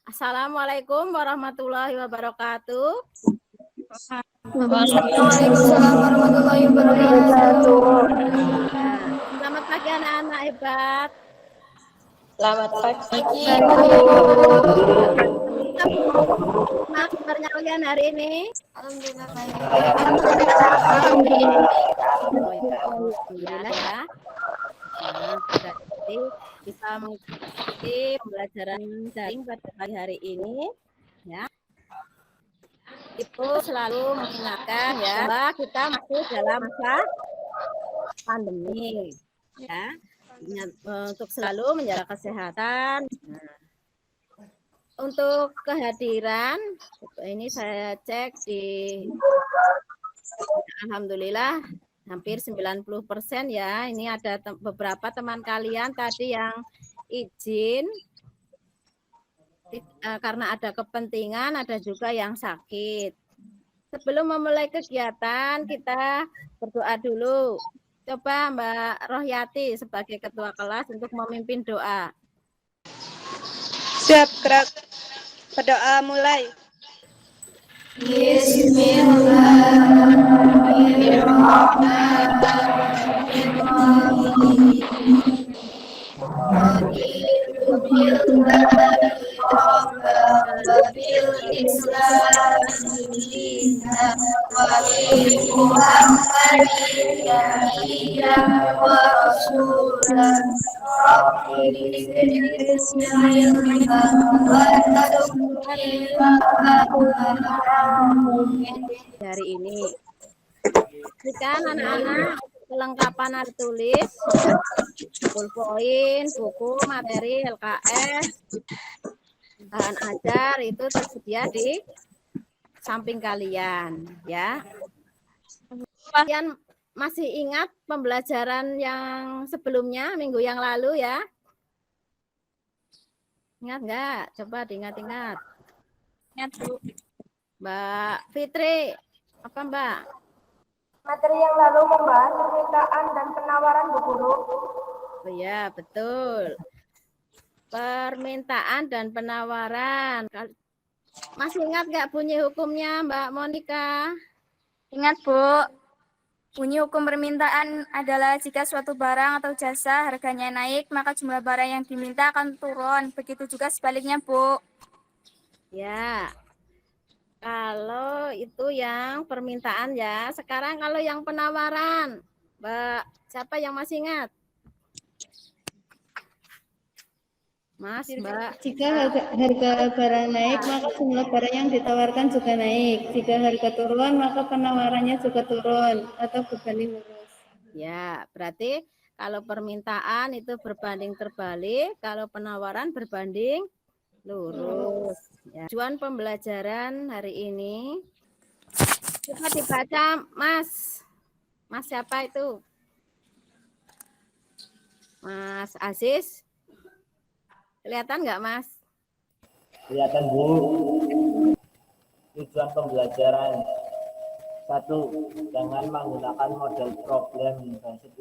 Assalamualaikum warahmatullahi wabarakatuh. Waalaikumsalam warahmatullahi wabarakatuh. Selamat pagi anak-anak hebat. Selamat pagi. Nah, kabarnya kalian hari ini? Alhamdulillah baik. Alhamdulillah ya. Nah, berarti bisa mengikuti pembelajaran daring pada pagi hari ini, ya. Itu selalu mengingatkan ya bahwa kita masih dalam masa pandemi, ya. Untuk selalu menjaga kesehatan. Nah, untuk kehadiran ini saya cek di alhamdulillah hampir 90% ya. Ini ada beberapa teman kalian tadi yang izin karena ada kepentingan, ada juga yang sakit. Sebelum memulai kegiatan kita berdoa dulu. Coba Mbak Rohyati sebagai ketua kelas untuk memimpin doa. Siap, gerak. Berdoa mulai. Dari ini. Berikan anak-anak kelengkapan alat tulis, pulpoin, buku, materi, LKS, bahan ajar itu tersedia di samping kalian, ya. Kalian masih ingat pembelajaran yang sebelumnya minggu yang lalu ya? Ingat nggak? Coba diingat-ingat. Ingat, Bu. Mbak Fitri, apa Mbak? Materi yang lalu membahas permintaan dan penawaran Bu Guru. Oh ya, betul. Permintaan dan penawaran. Masih ingat nggak bunyi hukumnya Mbak Monica? Ingat, Bu. Bunyi hukum permintaan adalah jika suatu barang atau jasa harganya naik, maka jumlah barang yang diminta akan turun. Begitu juga sebaliknya, Bu. Ya. Kalau itu yang permintaan ya. Sekarang kalau yang penawaran. Mbak, siapa yang masih ingat? Mas, Mbak. Jika harga barang naik, maka jumlah barang yang ditawarkan juga naik. Jika harga turun, maka penawarannya juga turun atau berbanding lurus. Ya, berarti kalau permintaan itu berbanding terbalik, kalau penawaran berbanding lurus. Ya. Tujuan pembelajaran hari ini coba dibaca, Mas. Mas siapa itu? Mas Aziz. Kelihatan nggak, Mas? Kelihatan, Bu. Tujuan pembelajaran. 1. Jangan menggunakan model problem based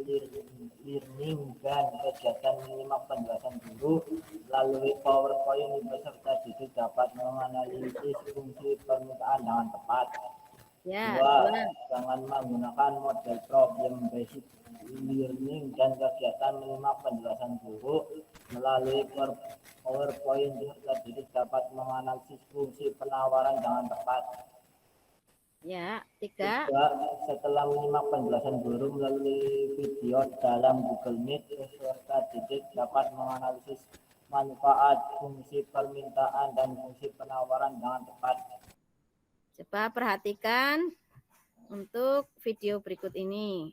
learning dan kegiatan menyimak penjelasan guru melalui PowerPoint. Peserta didik dapat menganalisis fungsi permintaan dengan tepat. Ya, 2. Jangan menggunakan model problem based learning dan kegiatan menyimak penjelasan guru melalui PowerPoint. Peserta didik dapat menganalisis fungsi penawaran dengan tepat. Ya, 3. Setelah menyimak penjelasan guru melalui video dalam Google Meet, peserta didik dapat menganalisis manfaat, fungsi permintaan, dan fungsi penawaran dengan tepat. Coba perhatikan untuk video berikut ini.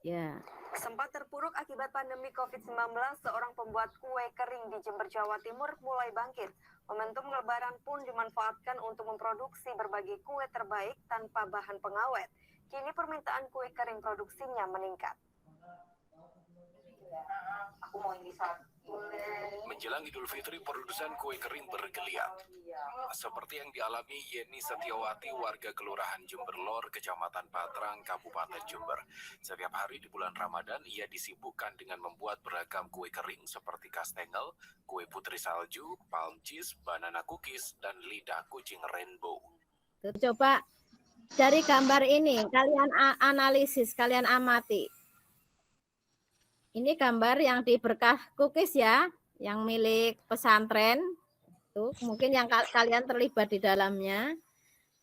Ya. Sempat terpuruk akibat pandemi COVID-19, seorang pembuat kue kering di Jember, Jawa Timur mulai bangkit. Momentum Lebaran pun dimanfaatkan untuk memproduksi berbagai kue terbaik tanpa bahan pengawet. Kini permintaan kue kering produksinya meningkat. Aku mau ini satu. Menjelang Idul Fitri, produsen kue kering bergeliat. Seperti yang dialami Yeni Setiawati, warga Kelurahan Jember Lor, Kecamatan Patrang, Kabupaten Jember. Setiap hari di bulan Ramadan, ia disibukkan dengan membuat beragam kue kering seperti kastengel, kue putri salju, palm cheese, banana cookies, dan lidah kucing rainbow. Coba dari gambar ini, kalian analisis, kalian amati. Ini gambar yang di berkah cookies ya, yang milik pesantren. Tuh, mungkin yang kalian terlibat di dalamnya.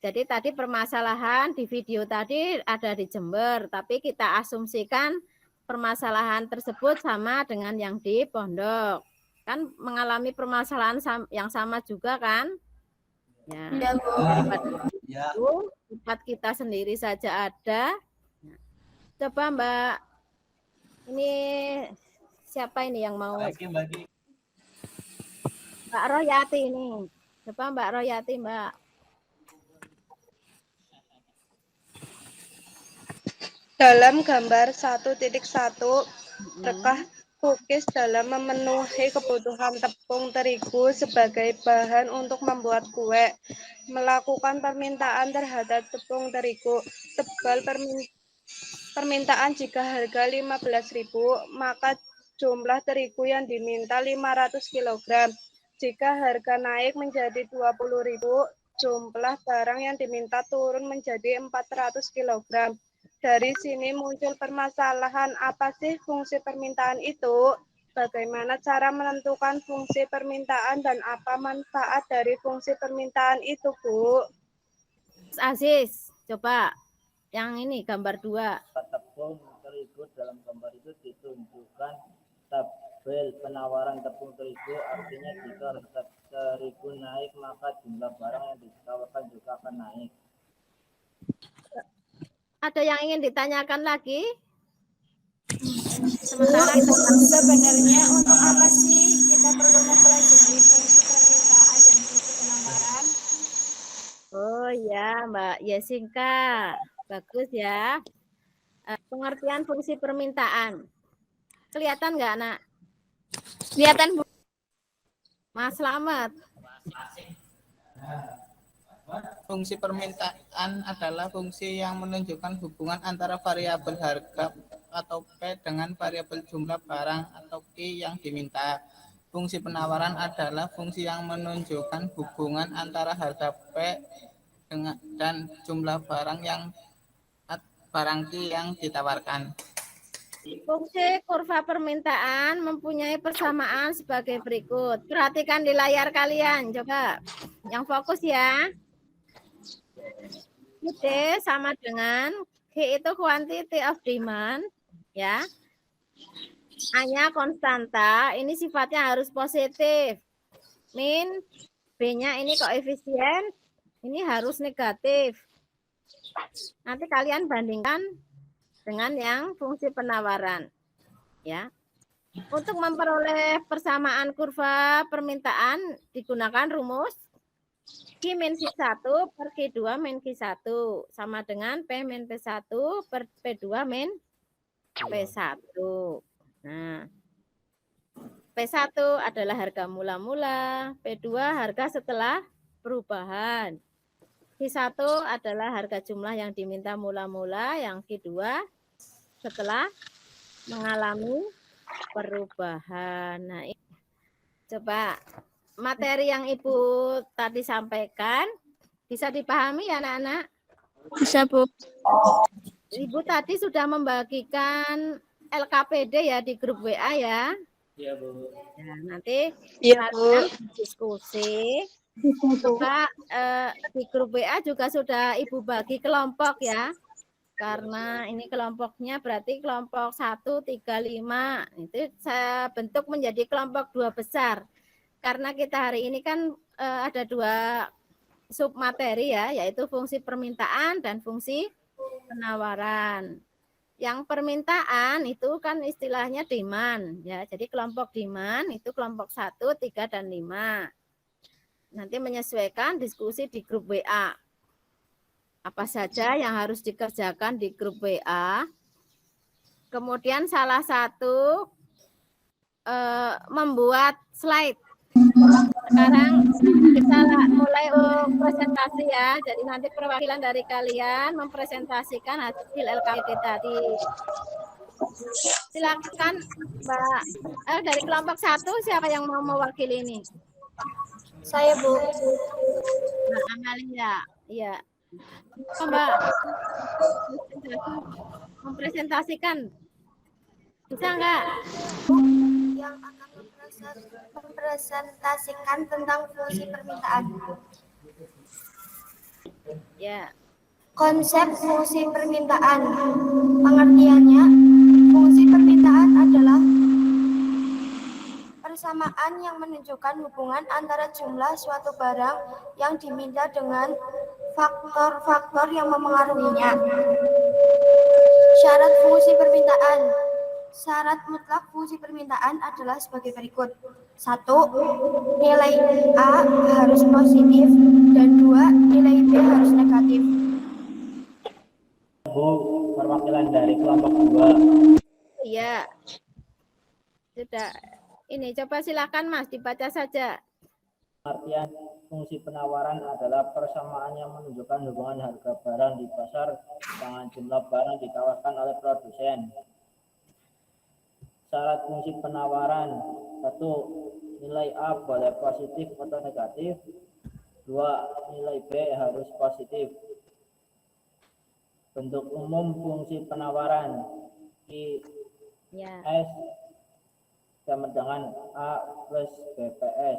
Jadi tadi permasalahan di video tadi ada di Jember, tapi kita asumsikan permasalahan tersebut sama dengan yang di Pondok. Kan mengalami permasalahan yang sama juga kan? Ya, daripada itu, tempat kita sendiri saja ada. Coba Mbak, ini siapa ini yang mau? Mbak Royati ini. Coba Mbak Royati, Mbak. Dalam gambar 1.1, berkah cookies dalam memenuhi kebutuhan tepung terigu sebagai bahan untuk membuat kue. Melakukan permintaan terhadap tepung terigu. Tebal permintaan jika harga 15.000, maka jumlah terigu yang diminta 500 kg. Jika harga naik menjadi 20.000, jumlah barang yang diminta turun menjadi 400 kg. Dari sini muncul permasalahan, apa sih fungsi permintaan itu? Bagaimana cara menentukan fungsi permintaan dan apa manfaat dari fungsi permintaan itu, Bu? Aziz, coba yang ini gambar 2. Tepung terigu dalam gambar itu ditunjukkan tabel penawaran tepung terigu, artinya jika harga terigu naik maka jumlah barang yang ditawarkan juga akan naik. Ada yang ingin ditanyakan lagi? Sementara sebenarnya untuk apa sih kita perlu mempelajari fungsi permintaan dan fungsi penawaran? Oh ya, Mbak Yesinka. Bagus ya. Pengertian fungsi permintaan. Kelihatan nggak, Nak? Kelihatan, Bu. Mas Slamet. Fungsi permintaan adalah fungsi yang menunjukkan hubungan antara variabel harga atau P dengan variabel jumlah barang atau Q yang diminta. Fungsi penawaran adalah fungsi yang menunjukkan hubungan antara harga P dan jumlah barang Q yang ditawarkan. Fungsi kurva permintaan mempunyai persamaan sebagai berikut. Perhatikan di layar kalian, coba. Yang fokus ya. Q sama dengan Q itu quantity of demand, ya. A-nya konstanta, ini sifatnya harus positif. Min, B-nya ini koefisien, ini harus negatif. Nanti kalian bandingkan dengan yang fungsi penawaran, ya. Untuk memperoleh persamaan kurva permintaan digunakan rumus Q min Q1 per Q2 min Q1 sama dengan P min P1 per P2 min P1. Nah, P1 adalah harga mula-mula, P2 harga setelah perubahan. Q1 adalah harga jumlah yang diminta mula-mula, yang Q2 setelah mengalami perubahan. Nah, ini coba materi yang Ibu tadi sampaikan bisa dipahami ya anak-anak? Bisa, Bu. Ibu tadi sudah membagikan LKPD ya di grup WA ya? Iya, Bu. Ya, nanti Iya, Bu. diskusi. Coba di grup WA juga sudah Ibu bagi kelompok ya. Karena ini kelompoknya berarti kelompok 1, 3, 5. Itu saya bentuk menjadi kelompok 2 besar. Karena kita hari ini kan ada 2 submateri ya, yaitu fungsi permintaan dan fungsi penawaran. Yang permintaan itu kan istilahnya demand ya. Jadi kelompok demand itu kelompok 1, 3, dan 5. Nanti menyesuaikan diskusi di grup WA. Apa saja yang harus dikerjakan di grup WA. Kemudian salah satu membuat slide. Sekarang kita mulai presentasi ya. Jadi nanti perwakilan dari kalian mempresentasikan hasil LKPD tadi. Silakan Mbak. Dari kelompok 1 siapa yang mau mewakili ini? Saya, Bu. Mbak Amalia. Iya. Mbak mempresentasikan. Bisa enggak? Yang akan mempresentasikan tentang fungsi permintaan. Ya. Konsep fungsi permintaan. Pengertiannya, fungsi permintaan adalah persamaan yang menunjukkan hubungan antara jumlah suatu barang yang diminta dengan faktor-faktor yang memengaruhinya. Syarat fungsi permintaan. Syarat mutlak fungsi permintaan adalah sebagai berikut. 1. Nilai A harus positif dan 2. Nilai B harus negatif. Bu, perwakilan dari kelompok 2. Iya. Sudah. Ini coba silakan Mas dibaca saja. Artian fungsi penawaran adalah persamaan yang menunjukkan hubungan harga barang di pasar dengan jumlah barang ditawarkan oleh produsen. Syarat fungsi penawaran: 1. Nilai A boleh positif atau negatif. 2. Nilai B harus positif. Bentuk umum fungsi penawaran IS sama dengan A plus BPS,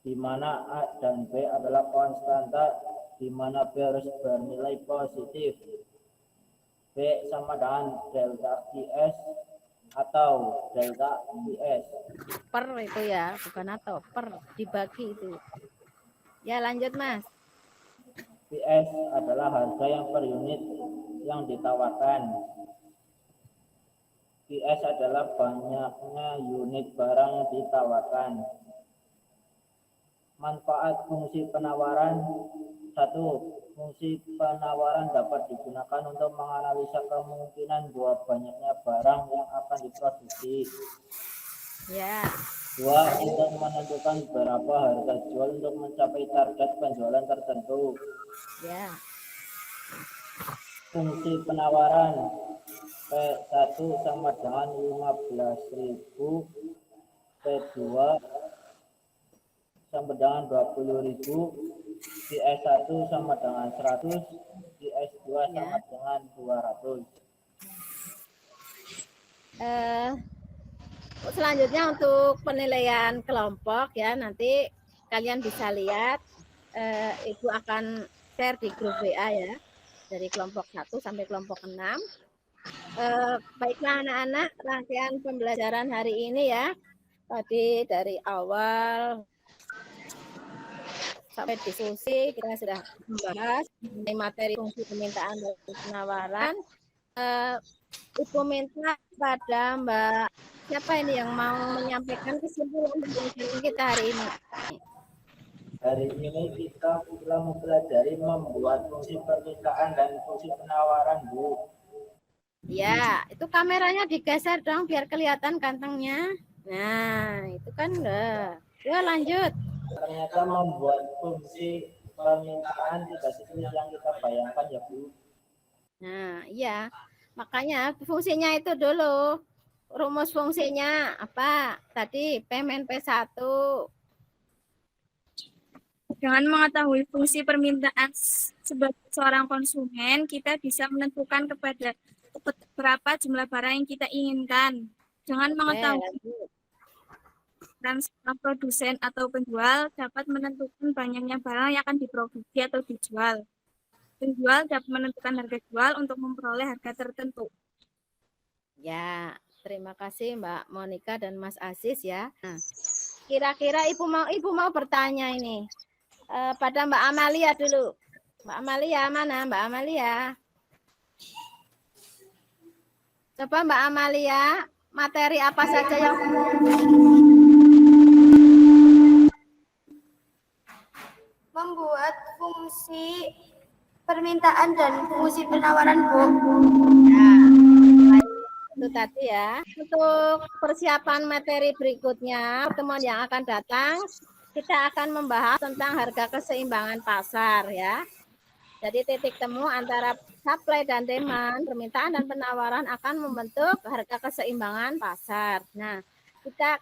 di mana A dan B adalah konstanta, di mana B harus bernilai positif. B sama dengan delta IS atau delta IS. Per itu ya, bukan atau per, dibagi itu. Ya lanjut Mas. PS adalah harga yang per unit yang ditawarkan. PS adalah banyaknya unit barang yang ditawarkan. Manfaat fungsi penawaran: 1. Fungsi penawaran dapat digunakan untuk menganalisa kemungkinan bahwa banyaknya barang yang akan diproduksi. Ya. 2. Untuk menentukan berapa harga jual untuk mencapai target penjualan tertentu. Ya. Fungsi penawaran P1 sama dengan 15.000, P2 sama dengan 20.000, PS1 sama dengan 100, PS2 sama dengan 200. Selanjutnya untuk penilaian kelompok ya, nanti kalian bisa lihat Ibu akan share di grup WA ya, dari kelompok 1 sampai kelompok 6. Baiklah anak-anak, rangkaian pembelajaran hari ini ya, tadi dari awal sampai diskusi kita sudah membahas mengenai materi fungsi permintaan dan penawaran. Ibu minta pada Mbak siapa ini yang mau menyampaikan kesimpulan pembelajaran kita hari ini. Hari ini kita telah mempelajari membuat fungsi permintaan dan fungsi penawaran, Bu. Ya, itu kameranya digeser dong biar kelihatan kantongnya. Nah, itu kan udah. Ya, lanjut. Ternyata membuat fungsi permintaan tidak sesuai yang kita bayangkan ya, Bu. Nah, iya. Makanya fungsinya itu dulu. Rumus fungsinya apa? Tadi P-1. Dengan mengetahui fungsi permintaan sebagai seorang konsumen, kita bisa menentukan kepada berapa jumlah barang yang kita inginkan. Dengan mengetahui peran seorang produsen atau penjual dapat menentukan banyaknya barang yang akan diproduksi atau dijual. Penjual dapat menentukan harga jual untuk memperoleh harga tertentu. Ya, terima kasih Mbak Monika dan Mas Aziz ya. Nah, kira-kira Ibu mau bertanya ini. Pada Mbak Amalia dulu. Mbak Amalia mana Mbak Amalia? Coba Mbak Amalia, materi apa saja yang membuat fungsi permintaan dan fungsi penawaran, Bu. Ya, Itu tadi ya. Untuk persiapan materi berikutnya, pertemuan yang akan datang, kita akan membahas tentang harga keseimbangan pasar ya. Jadi titik temu antara supply dan demand, permintaan dan penawaran akan membentuk harga keseimbangan pasar. Nah,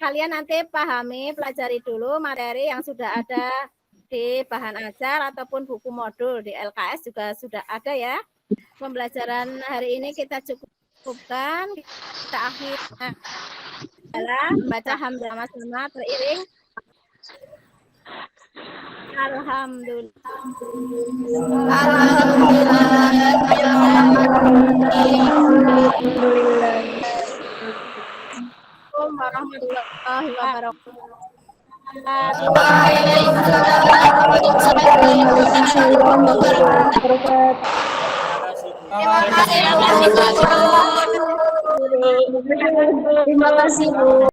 kalian nanti pahami, pelajari dulu materi yang sudah ada di bahan ajar ataupun buku modul di LKS juga sudah ada ya. Pembelajaran hari ini kita cukupkan, kita akhirnya adalah baca hamdalah sama teriring. Alhamdulillah. Assalamualaikum warahmatullahi wabarakatuh. Terima kasih Bu.